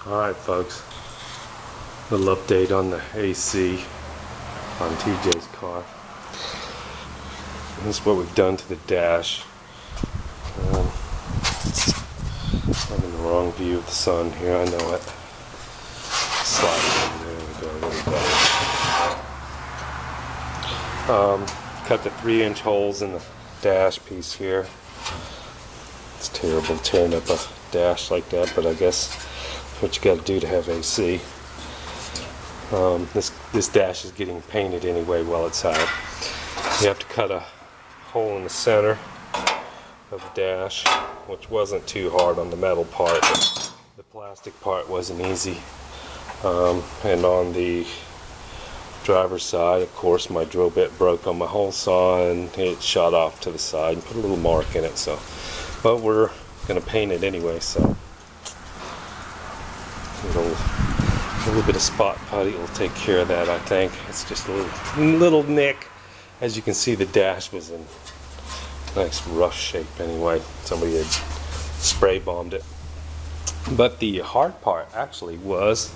Alright folks, little update on the AC on TJ's car. This is what we've done to the dash. I'm in the wrong view of the sun here, I know it. Slide in, there we go, a little better. Cut the 3-inch holes in the dash piece here. It's terrible tearing up a dash like that, but I guess what you got to do to have AC. This dash is getting painted anyway while it's out. You have to cut a hole in the center of the dash, which wasn't too hard on the metal part, but the plastic part wasn't easy. And on the driver's side, of course, my drill bit broke on my hole saw and it shot off to the side and put a little mark in it. So, but we're going to paint it anyway, so a little bit of spot putty will take care of that, I think. It's just a little nick. As you can see, the dash was in nice rough shape anyway. Somebody had spray bombed it. But the hard part actually was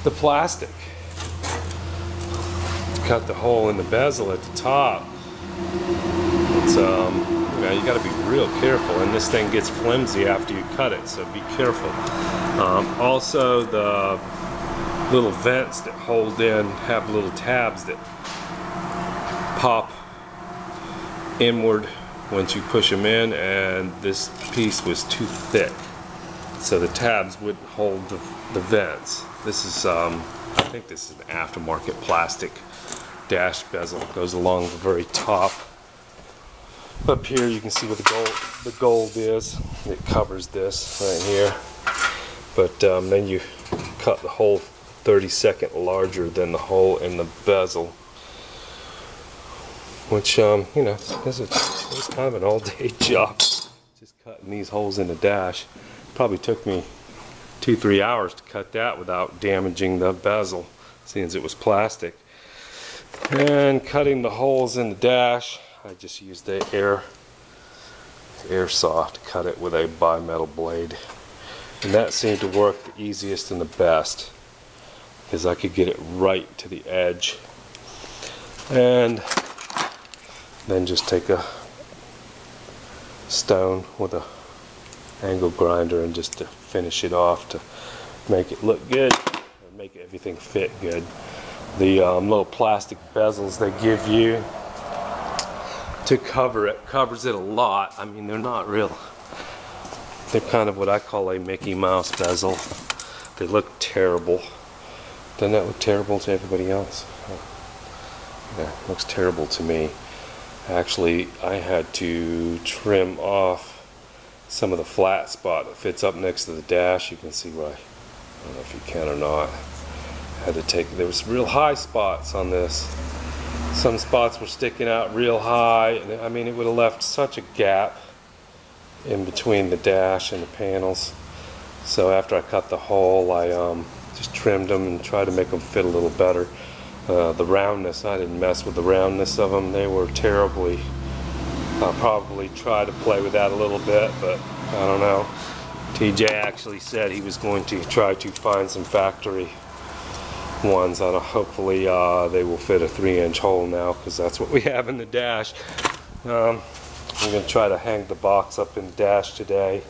the plastic. Cut the hole in the bezel at the top. It's you got to be real careful, and this thing gets flimsy after you cut it, so be careful. Also, the little vents that hold in have little tabs that pop inward once you push them in, and this piece was too thick, so the tabs wouldn't hold the vents. This is I think this is an aftermarket plastic dash bezel. It goes along the very top. Up here you can see where the gold is. It covers this right here. But then you cut the hole 32nd larger than the hole in the bezel, which you know, it was kind of an all-day job, just cutting these holes in the dash. Probably took me 2-3 hours to cut that without damaging the bezel, seeing as it was plastic. And cutting the holes in the dash, I just used the air saw to cut it with a bimetal blade. And that seemed to work the easiest and the best, because I could get it right to the edge. And then just take a stone with a angle grinder and just to finish it off to make it look good and make everything fit good. The little plastic bezels they give you to cover it covers it a lot. I mean, they're not real. They're kind of what I call a Mickey Mouse bezel. They look terrible. Doesn't that look terrible to everybody else? Yeah, it looks terrible to me. Actually, I had to trim off some of the flat spot that fits up next to the dash. You can see where I don't know if you can or not. I had to take, there was real high spots on this. Some spots were sticking out real high, and I mean, it would have left such a gap in between the dash and the panels. So after I cut the hole, I just trimmed them and tried to make them fit a little better. The roundness, I didn't mess with the roundness of them. They were terribly. I'll probably try to play with that a little bit, but I don't know. TJ actually said he was going to try to find some factory ones. Hopefully they will fit a 3-inch hole now, because that's what we have in the dash. I'm going to try to hang the box up in the dash today.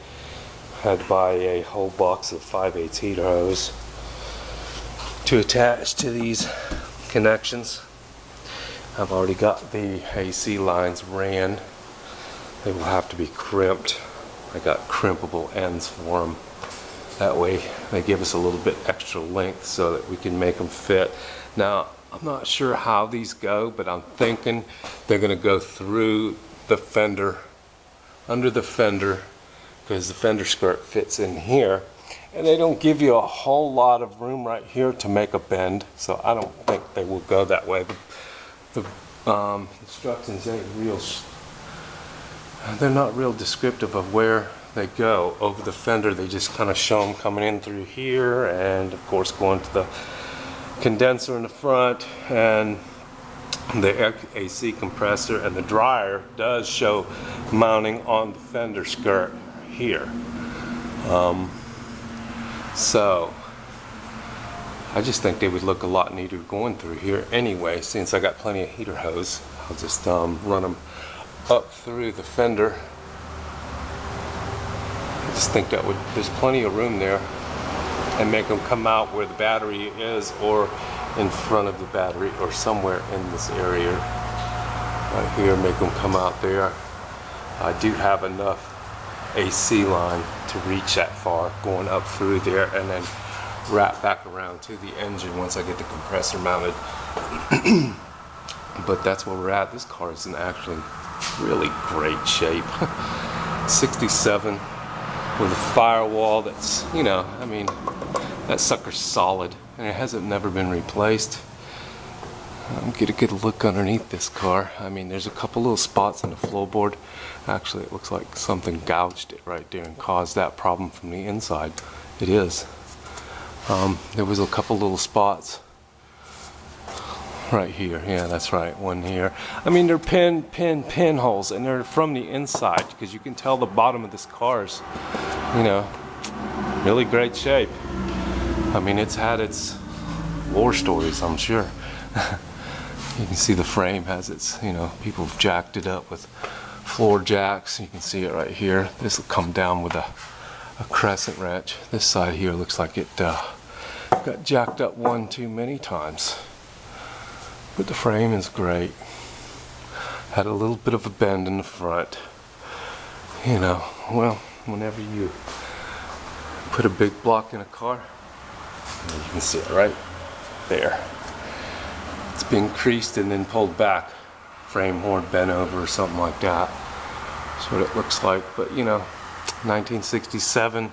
I had to buy a whole box of 5/8 heater hose to attach to these connections. I've already got the AC lines ran. They will have to be crimped. I got crimpable ends for them. That way they give us a little bit extra length so that we can make them fit. Now, I'm not sure how these go, but I'm thinking they're going to go through the fender, under the fender, because the fender skirt fits in here. And they don't give you a whole lot of room right here to make a bend, so I don't think they will go that way. The instructions ain't real, they're not real descriptive of where they go over the fender. They just kind of show them coming in through here, and of course going to the condenser in the front, and the AC compressor and the dryer does show mounting on the fender skirt here. So I just think they would look a lot neater going through here anyway. Since I got plenty of heater hose, I'll just run them up through the fender. I just think that there's plenty of room there, and make them come out where the battery is, or in front of the battery, or somewhere in this area right here. Make them come out there. I do have enough AC line to reach that far, going up through there and then wrap back around to the engine once I get the compressor mounted. But that's where we're at. This car is in actually really great shape. 67 with a firewall that's, you know, I mean, that sucker's solid and it hasn't never been replaced. Get a good look underneath this car. I mean, there's a couple little spots on the floorboard. Actually, it looks like something gouged it right there and caused that problem from the inside. It is. There was a couple little spots right here. Yeah, that's right, one here. I mean, they're pin holes, and they're from the inside, because you can tell the bottom of this car's, you know, really great shape. I mean, it's had its war stories, I'm sure. You can see the frame has its, you know, people have jacked it up with floor jacks. You can see it right here. This will come down with a crescent wrench. This side here looks like it got jacked up one too many times. But the frame is great. Had a little bit of a bend in the front. You know, well, whenever you put a big block in a car, you can see it right there. It's been creased and then pulled back. Frame horn bent over or something like that. That's what it looks like. But you know, 1967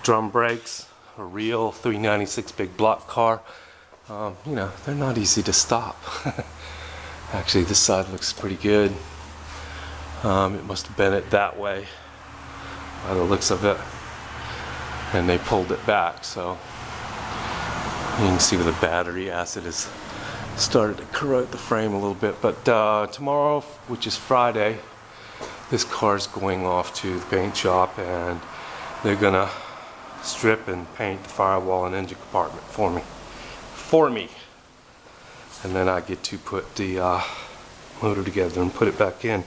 drum brakes, a real 396 big block car. You know, they're not easy to stop. Actually, this side looks pretty good. It must have bent it that way by the looks of it, and they pulled it back, so you can see where the battery acid has started to corrode the frame a little bit. But tomorrow, which is Friday, this car is going off to the paint shop, and they're gonna strip and paint the firewall and engine compartment for me, and then I get to put the motor together and put it back in.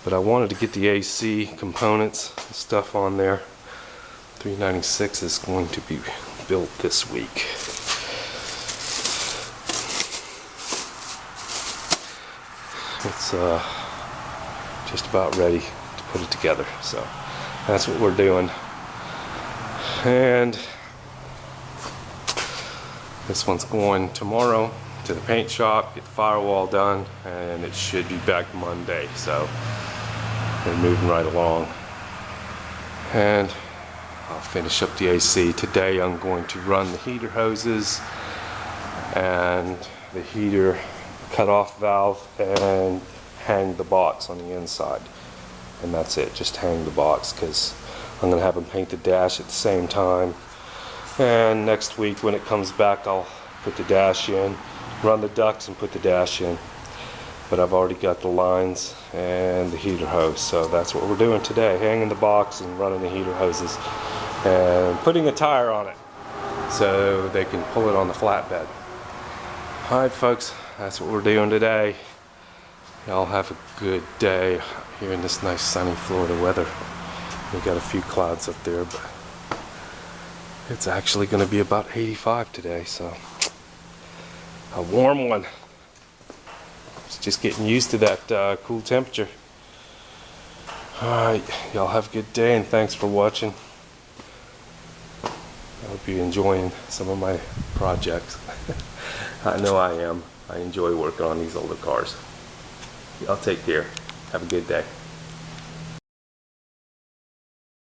But I wanted to get the AC components and stuff on there. 396 is going to be built this week. It's just about ready to put it together, so that's what we're doing. And this one's going tomorrow to the paint shop, get the firewall done, and it should be back Monday, so we're moving right along. And I'll finish up the AC. Today I'm going to run the heater hoses and the heater cut-off valve and hang the box on the inside, and that's it. Just hang the box, because I'm going to have them paint the dash at the same time, and next week when it comes back I'll put the dash in, run the ducts and put the dash in. But I've already got the lines and the heater hose, so that's what we're doing today, hanging the box and running the heater hoses and putting a tire on it so they can pull it on the flatbed. Alright folks, that's what we're doing today. Y'all have a good day here in this nice sunny Florida weather. We got a few clouds up there, but it's actually going to be about 85 today, so a warm one. It's just getting used to that cool temperature. Alright, y'all have a good day, and thanks for watching. I hope you're enjoying some of my projects. I know I am. I enjoy working on these older cars. Y'all take care. Have a good day.